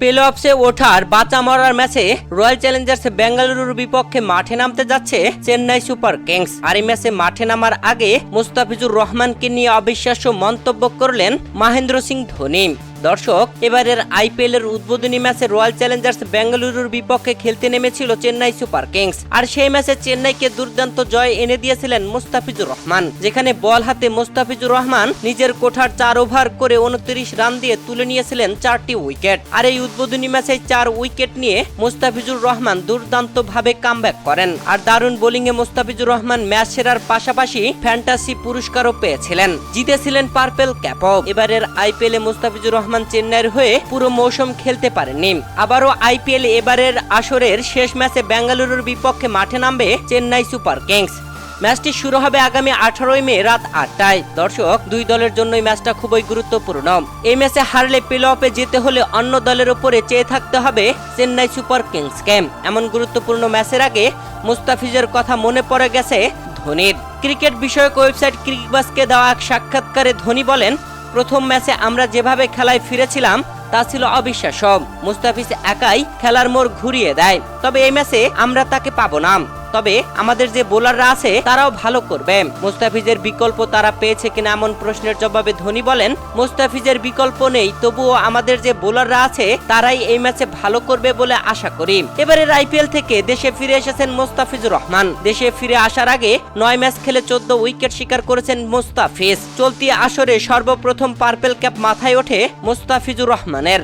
Play অফসে ওঠার বাঁচা মরার ম্যাচে রয়্যাল চ্যালেঞ্জার্স বেঙ্গালুরুর বিপক্ষে মাঠে নামতে যাচ্ছে চেন্নাই সুপার কিংস। আর এই ম্যাচে মাঠে নামার আগে মুস্তাফিজুর রহমানকে নিয়ে অবিশ্বাস্য মন্তব্য করলেন মহেন্দ্র সিং ধোনি। দর্শক, এবারের আইপিএল এর উদ্বোধনী ম্যাচে রয়্যাল চ্যালেঞ্জার্স বেঙ্গালুরুর বিপক্ষে খেলতে নেমেছিল চেন্নাই সুপার কিংস। আর সেই ম্যাচে চেন্নাইকে দুর্দান্ত জয় এনে দিয়েছিলেন মুস্তাফিজুর রহমান, যেখানে বল হাতে মুস্তাফিজুর রহমান নিজের কোঠার 4 ওভার করে 29 রান দিয়ে তুলে নিয়েছিলেন 4টি উইকেট। আর এই উদ্বোধনী ম্যাচে 4 উইকেট নিয়ে মুস্তাফিজুর রহমান দুর্দান্ত ভাবে কামব্যাক করেন। আর দারুণ বোলিং এ মুস্তাফিজুর রহমান ম্যাচ সেরার পাশাপাশি ফ্যান্টাসি পুরস্কারও পেয়েছিলেন, জিতেছিলেন পার্পেল ক্যাপও। এবারের আইপিএল এ মুস্তাফিজুর রহমান চেন্নাইয়ের হয়ে পুরো মৌসুম খেলতে পারেননি। আবারও আইপিএল এবারের আসরের শেষ ম্যাচে বেঙ্গালুরুর বিপক্ষে মাঠে নামবে চেন্নাই সুপার কিংস। ম্যাচটি শুরু হবে আগামী 18 মে রাত 8টায়। দর্শক, দুই দলের জন্যই ম্যাচটা খুবই গুরুত্বপূর্ণ। এই ম্যাচে হারলে প্লে অফে যেতে হলে অন্য দলের উপরে চেয়ে থাকতে হবে চেন্নাই সুপার কিংসকে। এমন গুরুত্বপূর্ণ ম্যাচের আগে মুস্তাফিজের কথা মনে পড়ে গেছে ধোনির। ক্রিকেট বিষয়ক ওয়েবসাইট ক্রিকবাসকে দেওয়া এক সাক্ষাৎকারে ধোনি বলেন, প্রথম ম্যাচে আমরা যেভাবে খেলায় ফিরেছিলাম তা ছিল অবিশ্বাস্য। মুস্তাফিজ একাই খেলার মোড় ঘুরিয়ে দেয়। তবে এই ম্যাচে আমরা তাকে পাবো না, তবে আমাদের যে বোলাররা আছে তারাও ভালো করবে। মুস্তাফিজের বিকল্প তারা পেয়েছে কিনা এমন প্রশ্নের জবাবে ধোনি বলেন, মুস্তাফিজের বিকল্প নেই, তবুও আমাদের যে বোলাররা আছে তারাই এই ম্যাচে ভালো করবে বলে আশা করি। এবারের আইপিএল থেকে দেশে ফিরে এসেছেন মুস্তাফিজুর রহমান। দেশে ফিরে আসার আগে 9 ম্যাচ খেলে 14 উইকেট শিকার করেছেন মুস্তাফিজ। চলতি আসরে সর্বপ্রথম পার্পেল ক্যাপ মাথায় ওঠে মুস্তাফিজুর রহমানের।